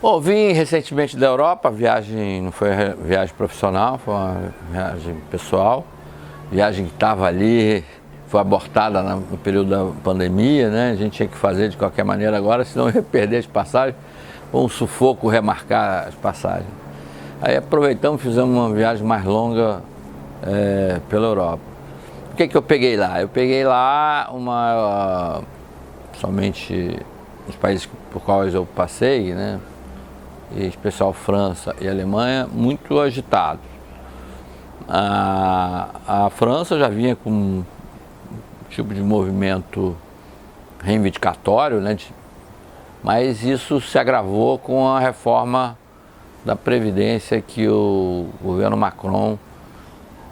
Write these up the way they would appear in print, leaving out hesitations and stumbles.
Bom, vim recentemente da Europa, viagem, não foi viagem profissional, foi uma viagem pessoal. Viagem que estava ali, foi abortada no período da pandemia, né? A gente tinha que fazer de qualquer maneira agora, senão ia perder as passagens. Foi um sufoco remarcar as passagens. Aí aproveitamos, fizemos uma viagem mais longa pela Europa. O que eu peguei lá? Eu peguei lá somente os países por quais eu passei, né? Em especial França e Alemanha, muito agitados. A França já vinha com um tipo de movimento reivindicatório, né? Mas isso se agravou com a reforma da Previdência que o governo Macron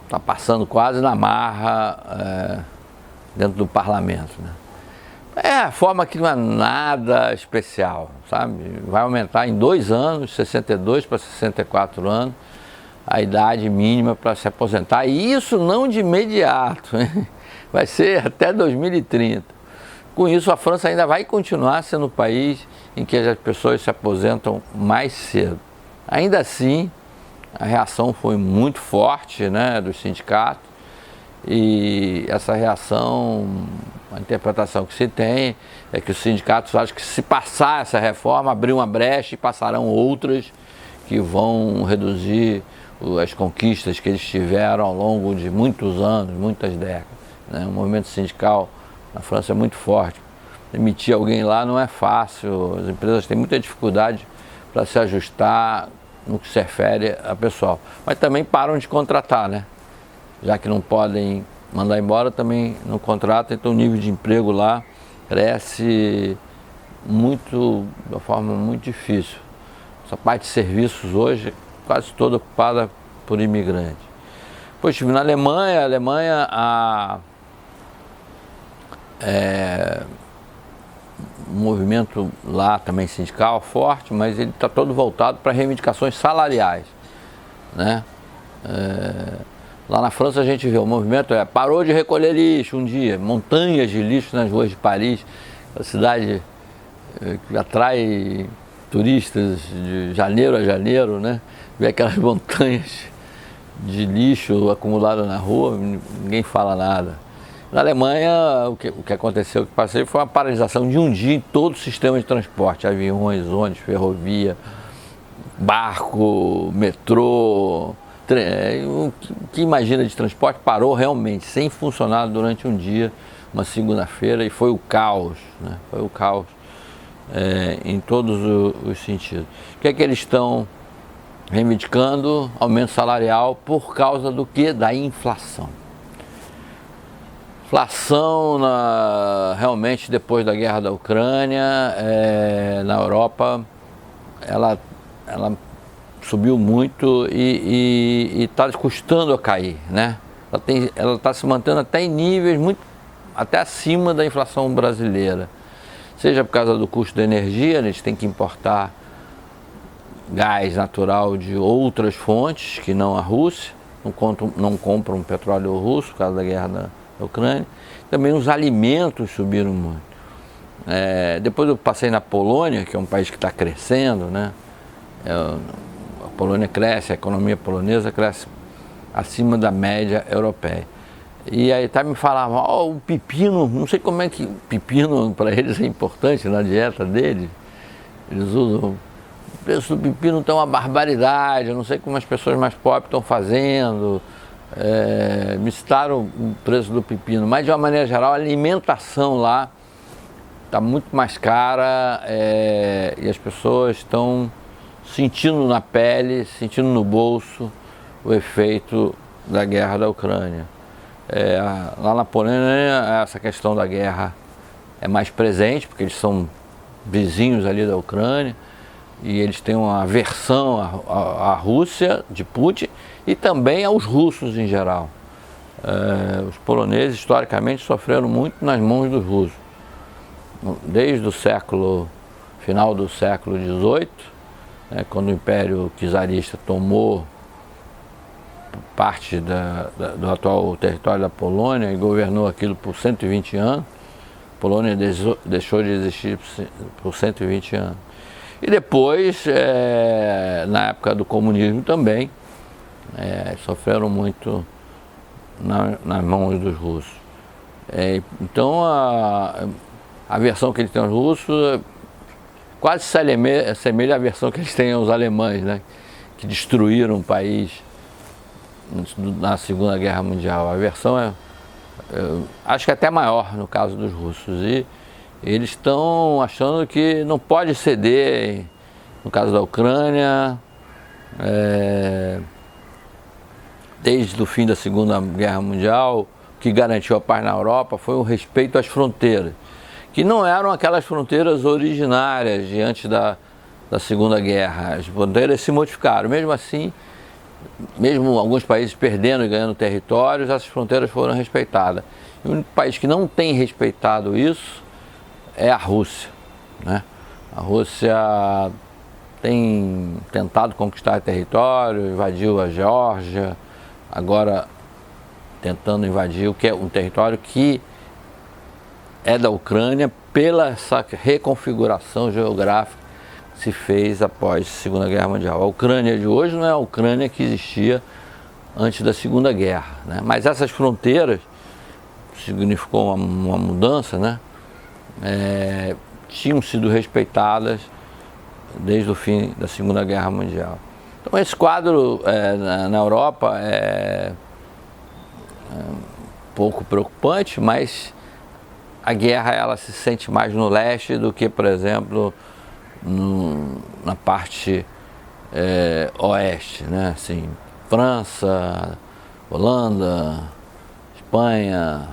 está passando quase na marra dentro do parlamento, né? É a forma que não é nada especial, sabe? Vai aumentar em 2 anos, 62 para 64 anos, a idade mínima para se aposentar. E isso não de imediato, hein? Vai ser até 2030. Com isso, a França ainda vai continuar sendo o país em que as pessoas se aposentam mais cedo. Ainda assim, a reação foi muito forte, né, dos sindicatos. E essa reação, a interpretação que se tem é que os sindicatos acham que se passar essa reforma, abrir uma brecha e passarão outras que vão reduzir as conquistas que eles tiveram ao longo de muitos anos, muitas décadas, né? O movimento sindical na França é muito forte. Demitir alguém lá não é fácil, as empresas têm muita dificuldade para se ajustar no que se refere a pessoal. Mas também param de contratar, né? Já que não podem mandar embora, também não contratam, então o nível de emprego lá cresce muito, de uma forma muito difícil. Essa parte de serviços hoje é quase toda ocupada por imigrantes. Depois estive na Alemanha, um movimento lá também sindical forte, mas ele está todo voltado para reivindicações salariais, né? Lá na França a gente vê o movimento parou de recolher lixo um dia, montanhas de lixo nas ruas de Paris, a cidade que atrai turistas de janeiro a janeiro, né? Vê aquelas montanhas de lixo acumulado na rua, ninguém fala nada. Na Alemanha, o que aconteceu, que passei, foi uma paralisação de um dia em todo o sistema de transporte, aviões, ônibus, ferrovia, barco, metrô, o que imagina de transporte parou realmente, sem funcionar durante um dia, uma segunda-feira, e foi o caos, né? Foi o caos em todos os sentidos. O que é que eles estão reivindicando? Aumento salarial por causa do quê? Da inflação. Inflação, realmente, depois da guerra da Ucrânia, na Europa, ela subiu muito e está custando a cair, né? Ela está se mantendo até em níveis até acima da inflação brasileira. Seja por causa do custo da energia, a gente tem que importar gás natural de outras fontes, que não a Rússia, não compram petróleo russo por causa da guerra da Ucrânia. Também os alimentos subiram muito. Depois eu passei na Polônia, que é um país que está crescendo, né? A Polônia cresce, a economia polonesa cresce acima da média europeia. E aí me falavam, o pepino, não sei como é que pepino para eles é importante na dieta deles. Eles usam, o preço do pepino está uma barbaridade, eu não sei como as pessoas mais pobres estão fazendo. Me citaram o preço do pepino, mas de uma maneira geral a alimentação lá está muito mais cara e as pessoas estão sentindo na pele, sentindo no bolso o efeito da guerra da Ucrânia. Lá na Polônia essa questão da guerra é mais presente, porque eles são vizinhos ali da Ucrânia e eles têm uma aversão à Rússia, de Putin, e também aos russos em geral. Os poloneses historicamente sofreram muito nas mãos dos russos. Desde o final do século XVIII, quando o Império Czarista tomou parte do atual território da Polônia e governou aquilo por 120 anos, a Polônia deixou de existir por 120 anos. E depois, na época do comunismo também, sofreram muito nas mãos dos russos. Então a versão que eles têm aos russos quase se assemelha à versão que eles têm aos alemães, né? Que destruíram o país na Segunda Guerra Mundial. A versão acho que é até maior no caso dos russos. E eles estão achando que não pode ceder, no caso da Ucrânia, desde o fim da Segunda Guerra Mundial, o que garantiu a paz na Europa foi o respeito às fronteiras, que não eram aquelas fronteiras originárias de antes da Segunda Guerra. As fronteiras se modificaram. Mesmo assim, mesmo alguns países perdendo e ganhando territórios, essas fronteiras foram respeitadas. E o único país que não tem respeitado isso é a Rússia, né? A Rússia tem tentado conquistar território, invadiu a Geórgia, agora tentando invadir um território que é da Ucrânia pela essa reconfiguração geográfica que se fez após a Segunda Guerra Mundial. A Ucrânia de hoje não é a Ucrânia que existia antes da Segunda Guerra, né? Mas essas fronteiras significou uma mudança, né? Tinham sido respeitadas desde o fim da Segunda Guerra Mundial. Então esse quadro na Europa é um pouco preocupante, mas a guerra ela se sente mais no leste do que, por exemplo, na parte oeste, né? Assim, França, Holanda, Espanha,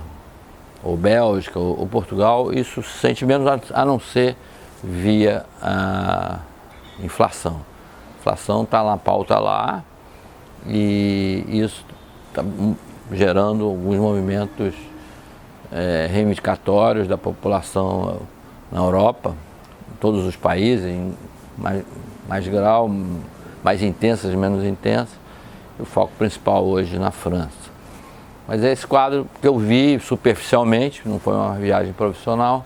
ou Bélgica, ou Portugal, isso se sente menos, a não ser via a inflação. A inflação está na pauta lá e isso está gerando alguns movimentos reivindicatórios da população na Europa, em todos os países, em mais grau, mais intensas e menos intensas. E o foco principal hoje na França. Mas é esse quadro que eu vi superficialmente, não foi uma viagem profissional,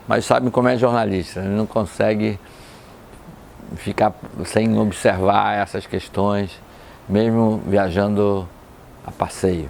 mas sabe como é jornalista, ele não consegue ficar sem observar essas questões, mesmo viajando a passeio.